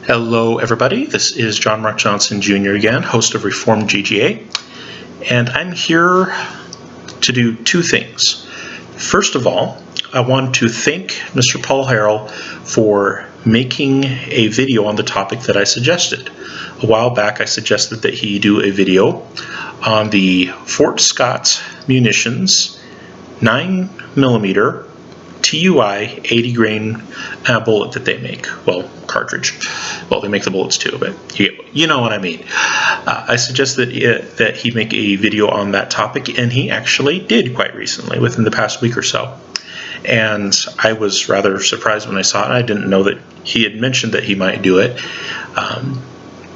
Hello everybody, this is John Mark Johnson Jr. again, host of Reformed GGA, and I'm here to do two things. First of all, I want to thank Mr. Paul Harrell for making a video on the topic that I suggested. A while back I suggested that he do a video on the Fort Scott Munitions 9mm TUI 80 grain bullet that they make. Well, cartridge. Well, they make the bullets too, but you know what I mean. I suggested that he make a video on that topic, and he actually did quite recently, within the past week or so. And I was rather surprised when I saw it. I didn't know that he had mentioned that he might do it.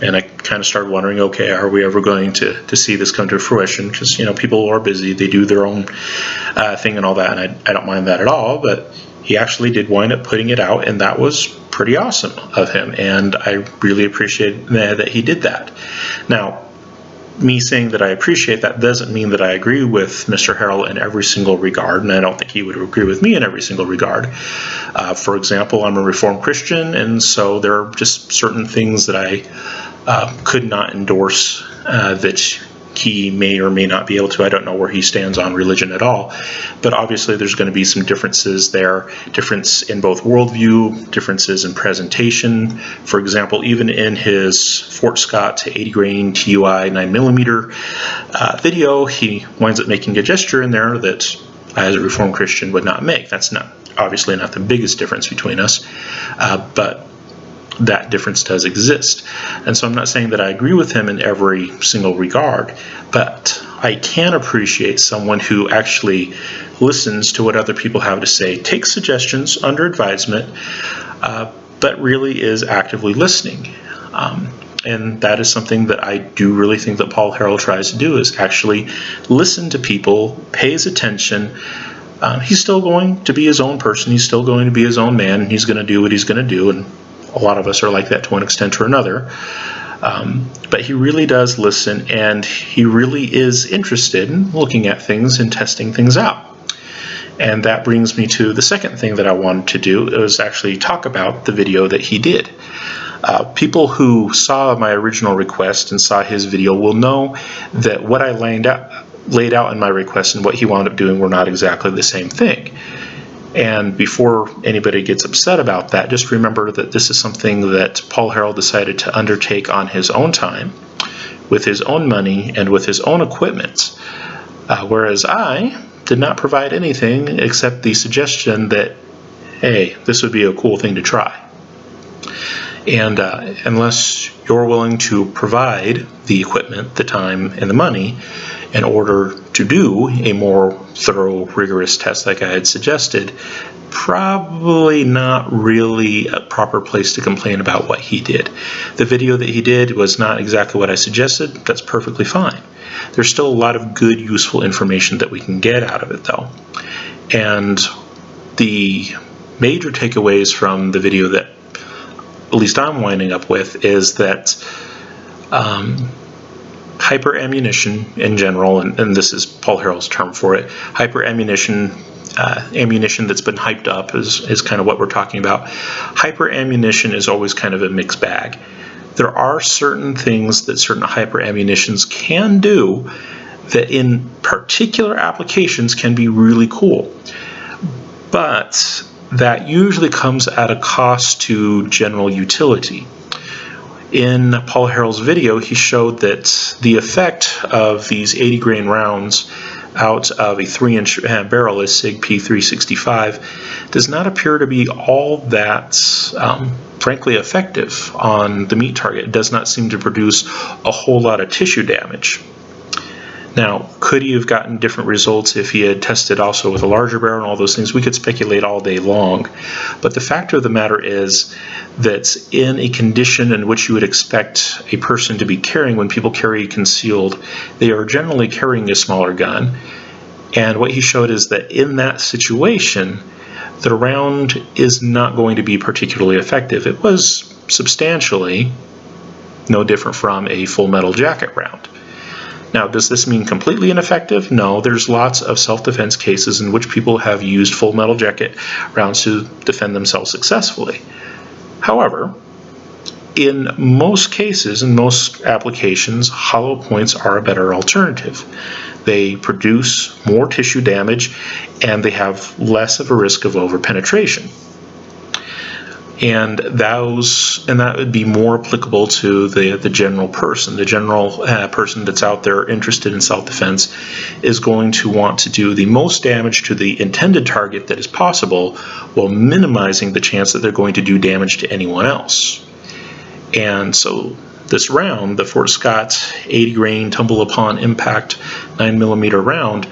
And I kind of started wondering, okay, are we ever going to see this come to fruition? Because, you know, people are busy. They do their own thing and all that, and I don't mind that at all. But he actually did wind up putting it out, and that was pretty awesome of him. And I really appreciate that he did that. Now, me saying that I appreciate that doesn't mean that I agree with Mr. Harrell in every single regard, and I don't think he would agree with me in every single regard. For example, I'm a Reformed Christian, and so there are just certain things that I could not endorse that he may or may not be able to. I don't know where he stands on religion at all, but obviously there's going to be some differences there, difference in both worldview, differences in presentation. For example, even in his Fort Scott 80 grain TUI 9mm video, he winds up making a gesture in there that I, as a Reformed Christian, would not make. That's not obviously not the biggest difference between us, but that difference does exist. And so I'm not saying that I agree with him in every single regard, but I can appreciate someone who actually listens to what other people have to say, takes suggestions under advisement, but really is actively listening. And that is something that I do really think that Paul Harrell tries to do, is actually listen to people, pays attention. He's still going to be his own person. He's still going to be his own man, and he's going to do what he's going to do. And a lot of us are like that to one extent or another. But he really does listen, and he really is interested in looking at things and testing things out. And that brings me to the second thing that I wanted to do, was actually talk about the video that he did. People who saw my original request and saw his video will know that what I laid out in my request and what he wound up doing were not exactly the same thing. And before anybody gets upset about that, just remember that this is something that Paul Harrell decided to undertake on his own time, with his own money, and with his own equipment. Whereas I did not provide anything except the suggestion that, hey, this would be a cool thing to try. And unless you're willing to provide the equipment, the time, and the money in order to do a more thorough, rigorous test like I had suggested, probably not really a proper place to complain about what he did. The video that he did was not exactly what I suggested. That's perfectly fine. There's still a lot of good, useful information that we can get out of it, though. And the major takeaways from the video that at least I'm winding up with is that hyper-ammunition in general, and this is Paul Harrell's term for it, hyper-ammunition, ammunition that's been hyped up is kind of what we're talking about. Hyper-ammunition is always kind of a mixed bag. There are certain things that certain hyper-ammunitions can do that in particular applications can be really cool. But that usually comes at a cost to general utility. In Paul Harrell's video, he showed that the effect of these 80 grain rounds out of a 3-inch barrel, a SIG P365, does not appear to be all that frankly effective on the meat target. It does not seem to produce a whole lot of tissue damage. Now, could he have gotten different results if he had tested also with a larger barrel and all those things? We could speculate all day long. But the fact of the matter is that in a condition in which you would expect a person to be carrying, when people carry concealed, they are generally carrying a smaller gun. And what he showed is that in that situation, the round is not going to be particularly effective. It was substantially no different from a full metal jacket round. Now, does this mean completely ineffective? No, there's lots of self-defense cases in which people have used full metal jacket rounds to defend themselves successfully. However, in most cases, in most applications, hollow points are a better alternative. They produce more tissue damage and they have less of a risk of overpenetration. And that would be more applicable to the general person. The general person that's out there interested in self-defense is going to want to do the most damage to the intended target that is possible while minimizing the chance that they're going to do damage to anyone else. And so this round, the Fort Scott 80 grain tumble upon impact 9mm round,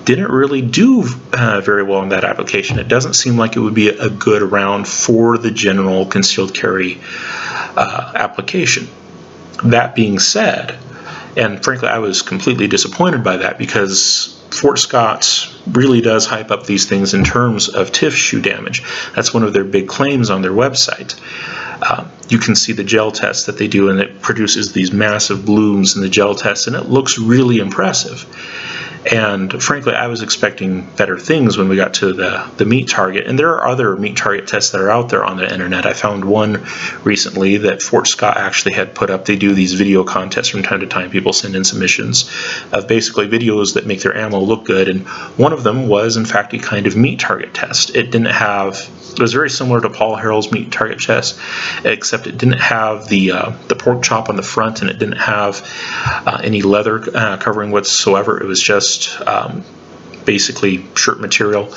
didn't really do very well in that application. It doesn't seem like it would be a good round for the general concealed carry application. That being said, and frankly I was completely disappointed by that, because Fort Scott really does hype up these things in terms of tissue damage. That's one of their big claims on their website. You can see the gel test that they do, and it produces these massive blooms in the gel test, and it looks really impressive. And frankly, I was expecting better things when we got to the meat target. And there are other meat target tests that are out there on the internet. I found one recently that Fort Scott actually had put up. They do these video contests from time to time. People send in submissions of basically videos that make their ammo look good. And one of them was, in fact, a kind of meat target test. It was very similar to Paul Harrell's meat target test, except it didn't have the pork chop on the front, and it didn't have any leather covering whatsoever. It was just basically shirt material,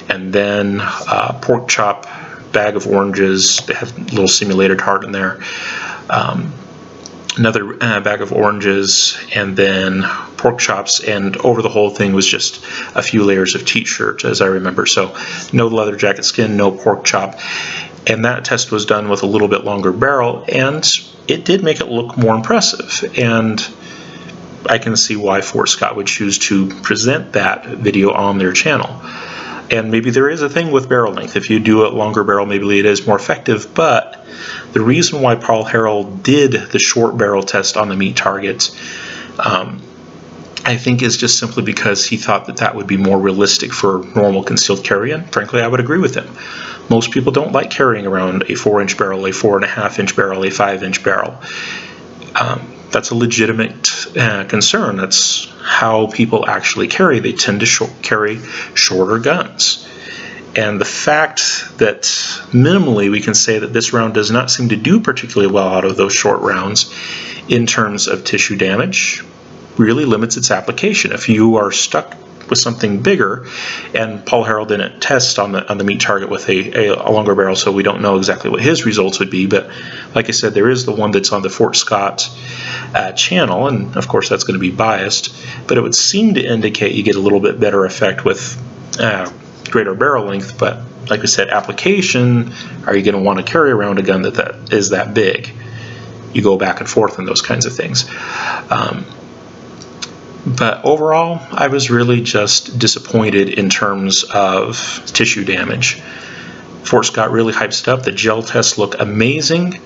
and then pork chop, bag of oranges. They had a little simulated heart in there, another bag of oranges, and then pork chops, and over the whole thing was just a few layers of t-shirt, as I remember. So no leather jacket skin, no pork chop. And that test was done with a little bit longer barrel, and it did make it look more impressive. And I can see why Fort Scott would choose to present that video on their channel. And maybe there is a thing with barrel length. If you do a longer barrel, maybe it is more effective. But the reason why Paul Harrell did the short barrel test on the meat target, I think, is just simply because he thought that that would be more realistic for normal concealed carry. And frankly, I would agree with him. Most people don't like carrying around a 4-inch barrel, a 4.5-inch barrel, a 5-inch barrel. That's a legitimate concern. That's how people actually carry. They tend to carry shorter guns. And the fact that minimally we can say that this round does not seem to do particularly well out of those short rounds in terms of tissue damage really limits its application. If you are stuck with something bigger, and Paul Harrell didn't test on the meat target with a longer barrel, so we don't know exactly what his results would be, but like I said, there is the one that's on the Fort Scott channel, and of course that's going to be biased, but it would seem to indicate you get a little bit better effect with greater barrel length. But like I said, application, are you going to want to carry around a gun that is that big? You go back and forth on those kinds of things. But overall, I was really just disappointed in terms of tissue damage. Fort Scott really hypes it up. The gel tests look amazing,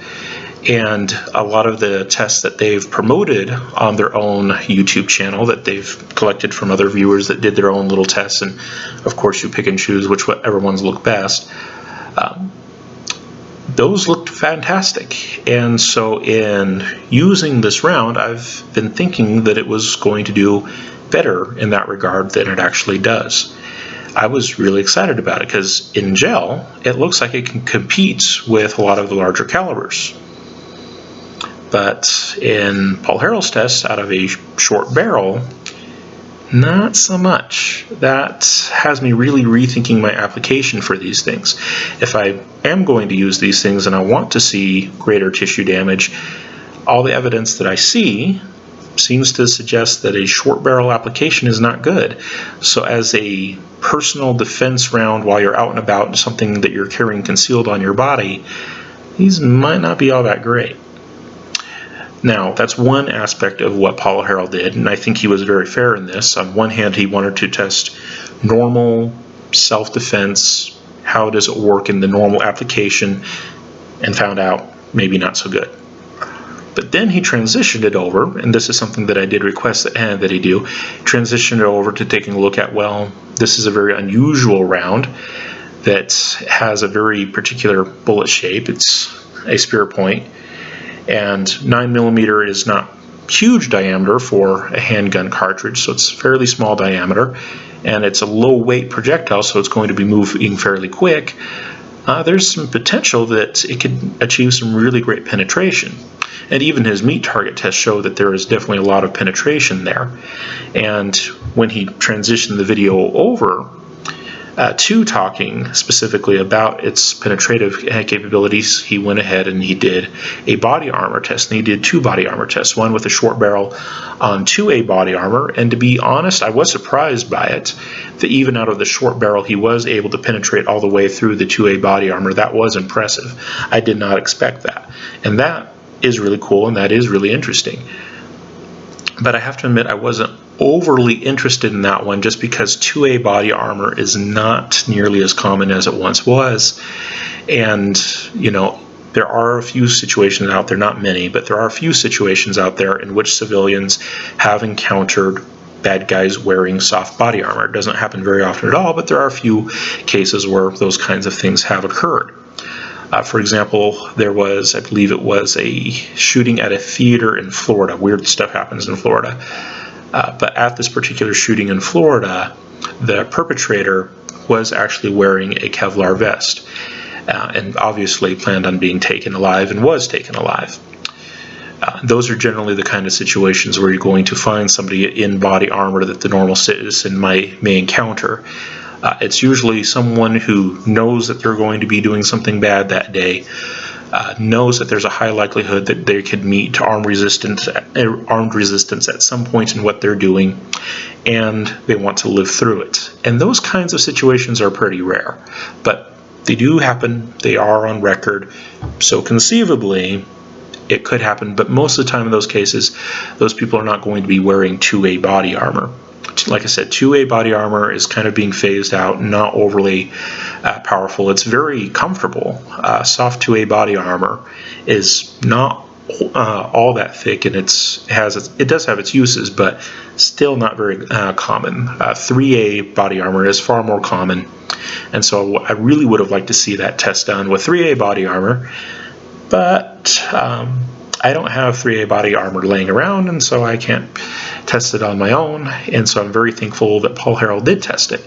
and a lot of the tests that they've promoted on their own YouTube channel that they've collected from other viewers that did their own little tests, and of course you pick and choose whichever ones look best. Those looked fantastic, and so in using this round, I've been thinking that it was going to do better in that regard than it actually does. I was really excited about it because in gel, it looks like it can compete with a lot of the larger calibers. But in Paul Harrell's test, out of a short barrel, not so much. That has me really rethinking my application for these things. If I am going to use these things and I want to see greater tissue damage, all the evidence that I see seems to suggest that a short barrel application is not good. So as a personal defense round while you're out and about, something that you're carrying concealed on your body, these might not be all that great. Now, that's one aspect of what Paul Harrell did, and I think he was very fair in this. On one hand, he wanted to test normal self-defense, how does it work in the normal application, and found out maybe not so good. But then he transitioned it over, and this is something that I did request that he do, transitioned it over to taking a look at, well, this is a very unusual round that has a very particular bullet shape. It's a spear point. And 9mm is not huge diameter for a handgun cartridge, so it's fairly small diameter, and it's a low weight projectile, so it's going to be moving fairly quick. There's some potential that it could achieve some really great penetration. And even his meat target tests show that there is definitely a lot of penetration there. And when he transitioned the video over to talking specifically about its penetrative capabilities, he went ahead and he did a body armor test. And he did 2 body armor tests, one with a short barrel on 2A body armor. And to be honest, I was surprised by it, that even out of the short barrel, he was able to penetrate all the way through the 2A body armor. That was impressive. I did not expect that. And that is really cool, and that is really interesting. But I have to admit, I wasn't overly interested in that one, just because 2A body armor is not nearly as common as it once was. And, you know, there are a few situations out there, not many, but there are a few situations out there in which civilians have encountered bad guys wearing soft body armor. It doesn't happen very often at all, but there are a few cases where those kinds of things have occurred. For example, there was, I believe it was a shooting at a theater in Florida. Weird stuff happens in Florida. But at this particular shooting in Florida, the perpetrator was actually wearing a Kevlar vest, and obviously planned on being taken alive, and was taken alive. Those are generally the kind of situations where you're going to find somebody in body armor that the normal citizen may encounter. It's usually someone who knows that they're going to be doing something bad that day, knows that there's a high likelihood that they could meet armed resistance at some point in what they're doing, and they want to live through it. And those kinds of situations are pretty rare, but they do happen. They are on record, so conceivably it could happen, but most of the time in those cases, those people are not going to be wearing 2A body armor. Like I said, 2A body armor is kind of being phased out, not overly powerful. It's very comfortable. Soft 2A body armor is not all that thick, and it does have its uses, but still not very common. 3A body armor is far more common, and so I really would have liked to see that test done with 3A body armor, but I don't have 3A body armor laying around, and so I can't test it on my own, and so I'm very thankful that Paul Harrell did test it.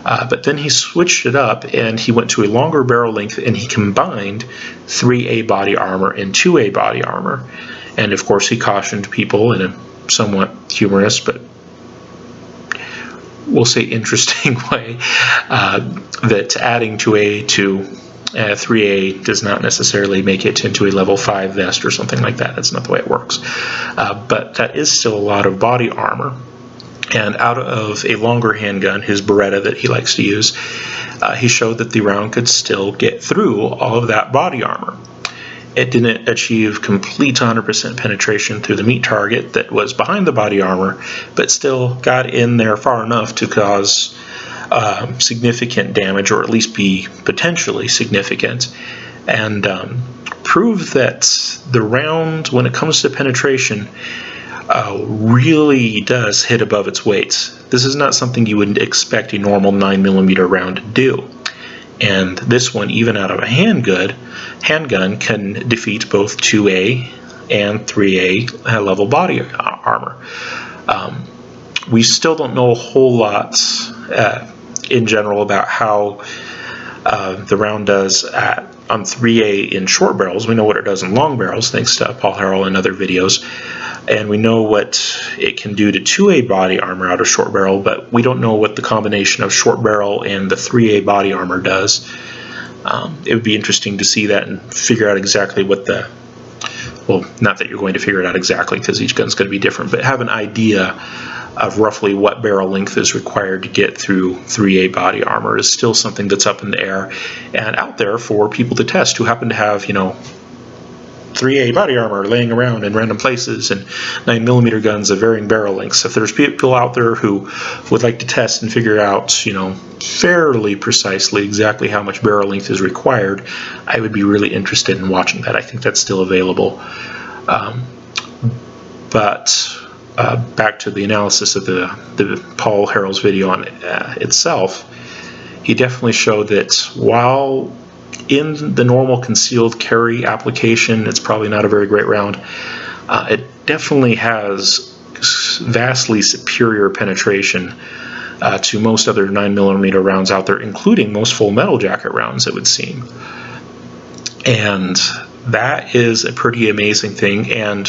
But then he switched it up, and he went to a longer barrel length, and he combined 3A body armor and 2A body armor. And of course he cautioned people in a somewhat humorous, but we'll say interesting way, that adding 2A to 3A does not necessarily make it into a level 5 vest or something like that. That's not the way it works. But that is still a lot of body armor. And out of a longer handgun, his Beretta that he likes to use, he showed that the round could still get through all of that body armor. It didn't achieve complete 100% penetration through the meat target that was behind the body armor, but still got in there far enough to cause significant damage, or at least be potentially significant, and prove that the round, when it comes to penetration, really does hit above its weight. This is not something you would expect a normal 9mm round to do. And this one, even out of a handgun, can defeat both 2A and 3A level body armor. We still don't know a whole lot in general about how the round does on 3A in short barrels. We know what it does in long barrels, thanks to Paul Harrell and other videos. And we know what it can do to 2A body armor out of short barrel, but we don't know what the combination of short barrel and the 3A body armor does. It would be interesting to see that and figure out exactly what the, well, not that you're going to figure it out exactly because each gun's going to be different, but have an idea of roughly what barrel length is required to get through 3A body armor is still something that's up in the air and out there for people to test who happen to have, 3A body armor laying around in random places and 9mm guns of varying barrel lengths. If there's people out there who would like to test and figure out, fairly precisely exactly how much barrel length is required, I would be really interested in watching that. I think that's still available. But back to the analysis of the Paul Harrell's video on itself, he definitely showed that while in the normal concealed carry application, it's probably not a very great round. It definitely has vastly superior penetration to most other 9mm rounds out there, including most full metal jacket rounds, it would seem. And that is a pretty amazing thing, and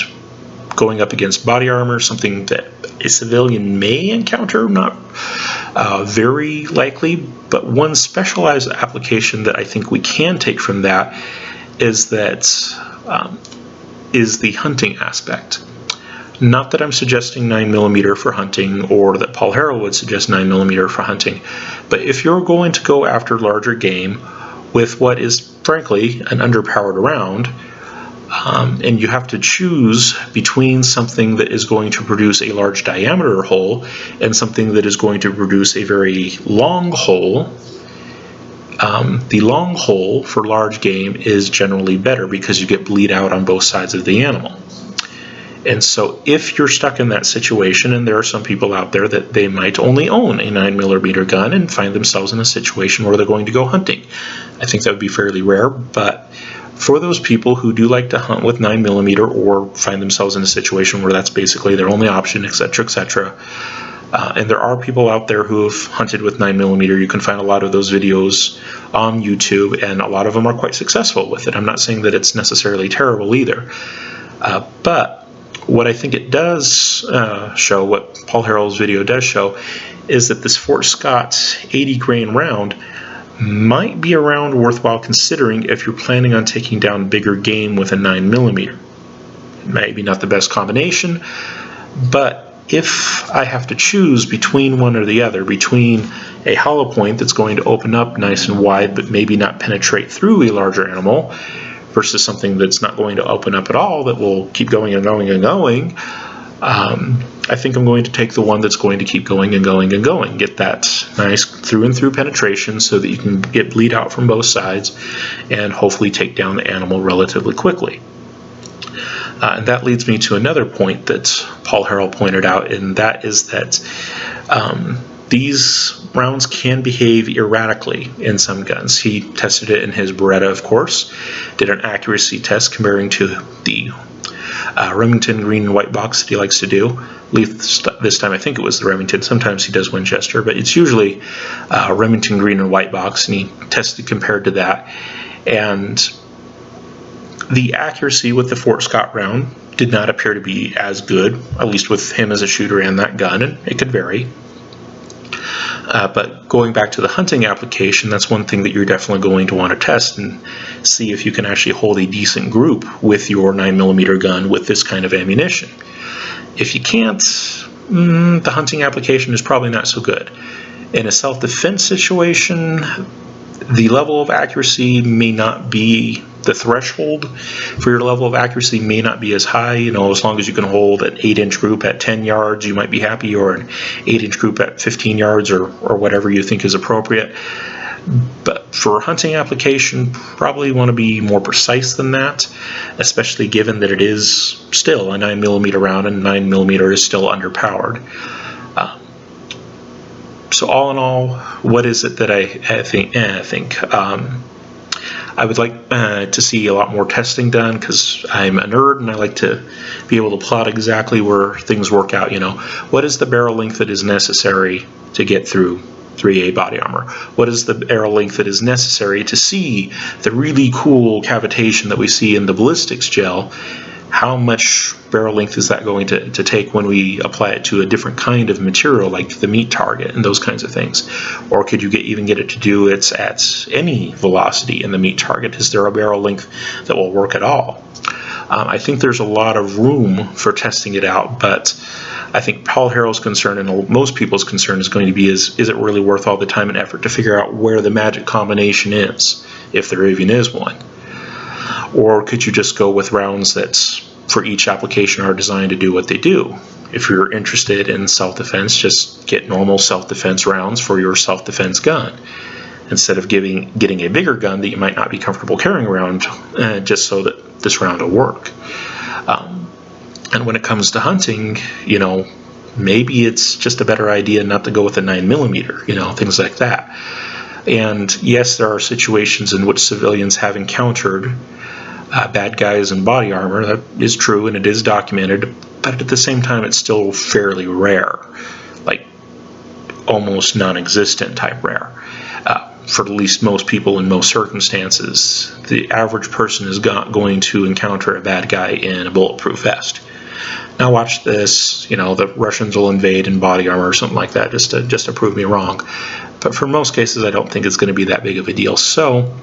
going up against body armor, something that a civilian may encounter, not very likely, but one specialized application that I think we can take from that is the hunting aspect. Not that I'm suggesting 9mm for hunting, or that Paul Harrell would suggest 9mm for hunting, but if you're going to go after larger game with what is frankly an underpowered round, and you have to choose between something that is going to produce a large diameter hole and something that is going to produce a very long hole, the long hole for large game is generally better because you get bleed out on both sides of the animal. And so if you're stuck in that situation, and there are some people out there that they might only own a 9mm gun and find themselves in a situation where they're going to go hunting, I think that would be fairly rare, but for those people who do like to hunt with 9mm or find themselves in a situation where that's basically their only option, etc., etc., and there are people out there who have hunted with 9mm. You can find a lot of those videos on YouTube, and a lot of them are quite successful with it. I'm not saying that it's necessarily terrible either, but what I think it does show, what Paul Harrell's video does show, is that this Fort Scott 80 grain round might be a round worthwhile considering if you're planning on taking down bigger game with a 9mm. Maybe not the best combination, but if I have to choose between one or the other, between a hollow point that's going to open up nice and wide but maybe not penetrate through a larger animal, versus something that's not going to open up at all that will keep going and going and going, I think I'm going to take the one that's going to keep going and going and going. Get that nice through and through penetration so that you can get bleed out from both sides and hopefully take down the animal relatively quickly. And that leads me to another point that Paul Harrell pointed out, and that is that these rounds can behave erratically in some guns. He tested it in his Beretta, of course, did an accuracy test comparing to the Remington green and white box that he likes to do. This time I think it was the Remington. Sometimes he does Winchester, but it's usually Remington green and white box, and he tested compared to that. And the accuracy with the Fort Scott round did not appear to be as good, at least with him as a shooter and that gun, and it could vary. But going back to the hunting application, that's one thing that you're definitely going to want to test and see if you can actually hold a decent group with your 9mm gun with this kind of ammunition. If you can't, the hunting application is probably not so good. In a self-defense situation, the level of accuracy may not be, the threshold for your level of accuracy may not be as high. You know, as long as you can hold an 8-inch group at 10 yards, you might be happy, or an 8-inch group at 15 yards, or whatever you think is appropriate. But for a hunting application, probably want to be more precise than that, especially given that it is still a 9mm round, and 9mm is still underpowered. So all in all, what is it that I think? I would like to see a lot more testing done, because I'm a nerd and I like to be able to plot exactly where things work out. You know, what is the barrel length that is necessary to get through 3A body armor? What is the barrel length that is necessary to see the really cool cavitation that we see in the ballistics gel? How much barrel length is that going to take when we apply it to a different kind of material, like the meat target and those kinds of things? Or could you even get it to do it at any velocity in the meat target? Is there a barrel length that will work at all? I think there's a lot of room for testing it out, but I think Paul Harrell's concern, and most people's concern, is going to be, is it really worth all the time and effort to figure out where the magic combination is, if there even is one? Or could you just go with rounds that for each application are designed to do what they do? If you're interested in self-defense, just get normal self-defense rounds for your self-defense gun, instead of getting a bigger gun that you might not be comfortable carrying around, just so that this round will work. And when it comes to hunting, you know, maybe it's just a better idea not to go with a 9mm, you know, things like that. And yes, there are situations in which civilians have encountered bad guys in body armor. That is true, and it is documented, but at the same time it's still fairly rare, like almost non-existent type rare. For at least most people in most circumstances, the average person is going to encounter a bad guy in a bulletproof vest. Now watch this, the Russians will invade in body armor or something like that just to prove me wrong. But for most cases, I don't think it's going to be that big of a deal. So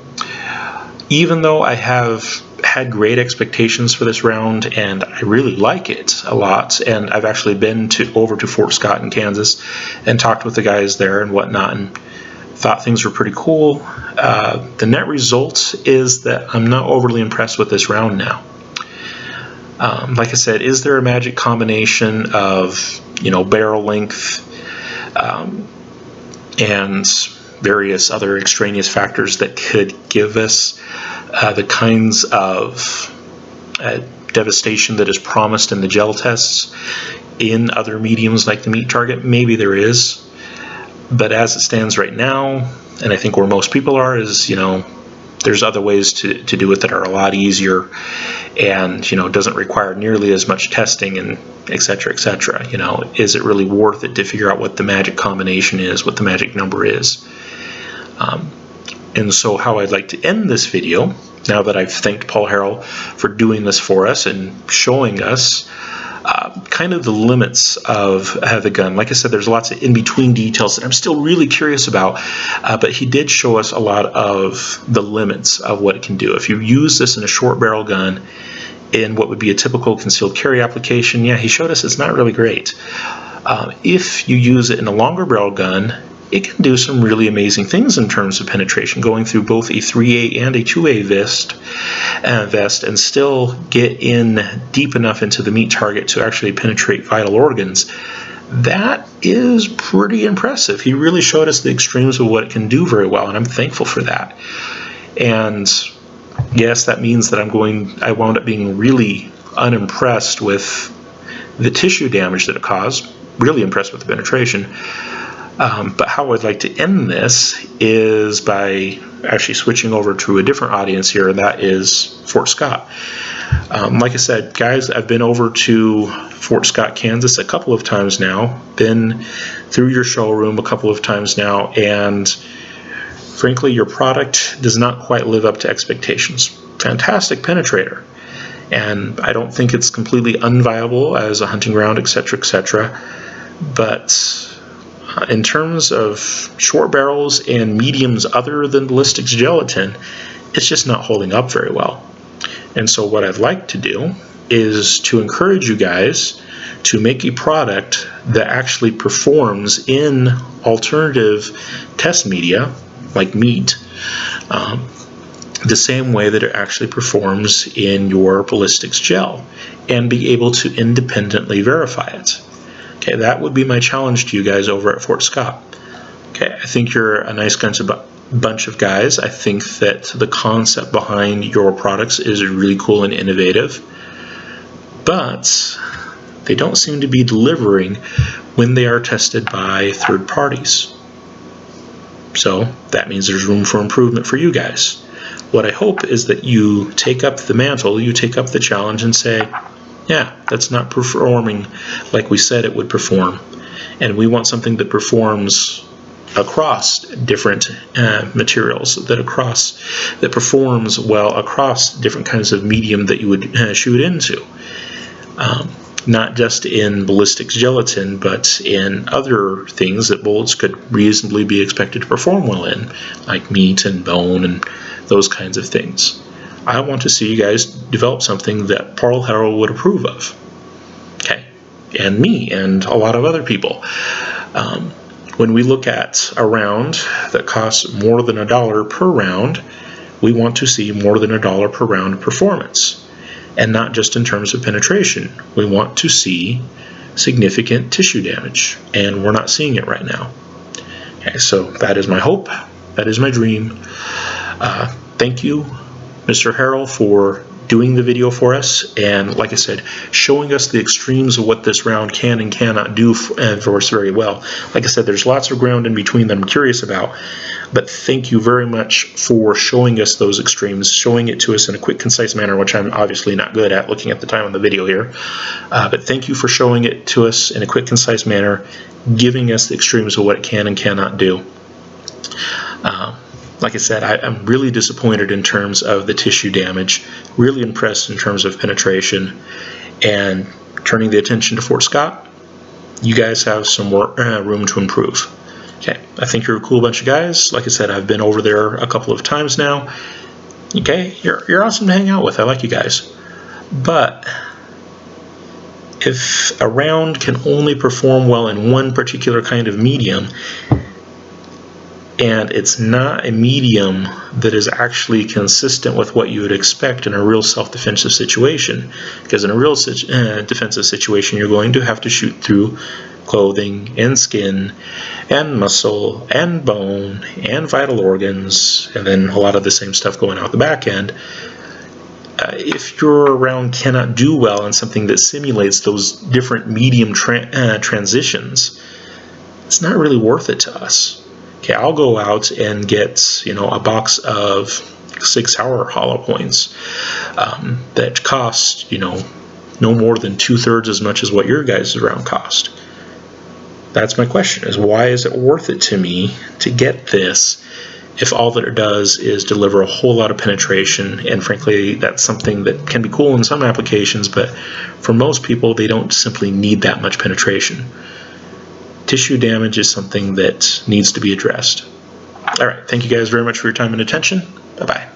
even though I have had great expectations for this round, and I really like it a lot, and I've actually been over to Fort Scott in Kansas and talked with the guys there and whatnot, and thought things were pretty cool. The net result is that I'm not overly impressed with this round now. Like I said, is there a magic combination of barrel length and various other extraneous factors that could give us the kinds of devastation that is promised in the gel tests in other mediums like the meat target? Maybe there is. But as it stands right now, and I think where most people are, is, there's other ways to do it that are a lot easier and, doesn't require nearly as much testing and et cetera, et cetera. Is it really worth it to figure out what the magic combination is, what the magic number is? And so how I'd like to end this video, now that I've thanked Paul Harrell for doing this for us and showing us kind of the limits of the gun. Like I said, there's lots of in-between details that I'm still really curious about, but he did show us a lot of the limits of what it can do. If you use this in a short barrel gun in what would be a typical concealed carry application, yeah, he showed us it's not really great. If you use it in a longer barrel gun, it can do some really amazing things in terms of penetration, going through both a 3A and a 2A vest and still get in deep enough into the meat target to actually penetrate vital organs. That is pretty impressive. He really showed us the extremes of what it can do very well, and I'm thankful for that. And yes, that means that I wound up being really unimpressed with the tissue damage that it caused, really impressed with the penetration. But how I'd like to end this is by actually switching over to a different audience here, and that is Fort Scott. Like I said, guys, I've been over to Fort Scott, Kansas a couple of times now, been through your showroom a couple of times now, and frankly, your product does not quite live up to expectations. Fantastic penetrator, and I don't think it's completely unviable as a hunting ground, etc., etc., but in terms of short barrels and mediums other than ballistics gelatin, it's just not holding up very well. And so what I'd like to do is to encourage you guys to make a product that actually performs in alternative test media, like meat, the same way that it actually performs in your ballistics gel, and be able to independently verify it. Okay, that would be my challenge to you guys over at Fort Scott. Okay, I think you're a nice bunch of guys. I think that the concept behind your products is really cool and innovative, but they don't seem to be delivering when they are tested by third parties. So that means there's room for improvement for you guys. What I hope is that you take up the mantle, you take up the challenge and say, yeah, that's not performing like we said it would perform, and we want something that performs across different materials, that performs well across different kinds of medium that you would shoot into, not just in ballistics gelatin, but in other things that bullets could reasonably be expected to perform well in, like meat and bone and those kinds of things. I want to see you guys develop something that Paul Harrell would approve of. Okay, and me and a lot of other people. When we look at a round that costs more than $1 per round, we want to see more than $1 per round performance, and not just in terms of penetration. We want to see significant tissue damage, and we're not seeing it right now. Okay, so that is my hope. That is my dream. Thank you, Mr. Harrell, for doing the video for us, and like I said, showing us the extremes of what this round can and cannot do for us very well. Like I said, there's lots of ground in between that I'm curious about, but thank you very much for showing us those extremes, showing it to us in a quick, concise manner, which I'm obviously not good at looking at the time of the video here. But thank you for showing it to us in a quick, concise manner, giving us the extremes of what it can and cannot do. Like I said, I'm really disappointed in terms of the tissue damage, really impressed in terms of penetration, and turning the attention to Fort Scott, you guys have some more room to improve. Okay, I think you're a cool bunch of guys. Like I said, I've been over there a couple of times now. Okay, you're awesome to hang out with. I like you guys. But if a round can only perform well in one particular kind of medium, and it's not a medium that is actually consistent with what you would expect in a real self-defensive situation, because in a real defensive situation you're going to have to shoot through clothing and skin and muscle and bone and vital organs, and then a lot of the same stuff going out the back end. If your round cannot do well in something that simulates those different medium transitions, it's not really worth it to us. Okay, I'll go out and get, you know, a box of 6-hour hollow points that cost, you know, no more than 2/3 as much as what your guys' round cost. That's my question, is why is it worth it to me to get this if all that it does is deliver a whole lot of penetration? And frankly, that's something that can be cool in some applications, but for most people, they don't simply need that much penetration. Tissue damage is something that needs to be addressed. All right, thank you guys very much for your time and attention. Bye-bye.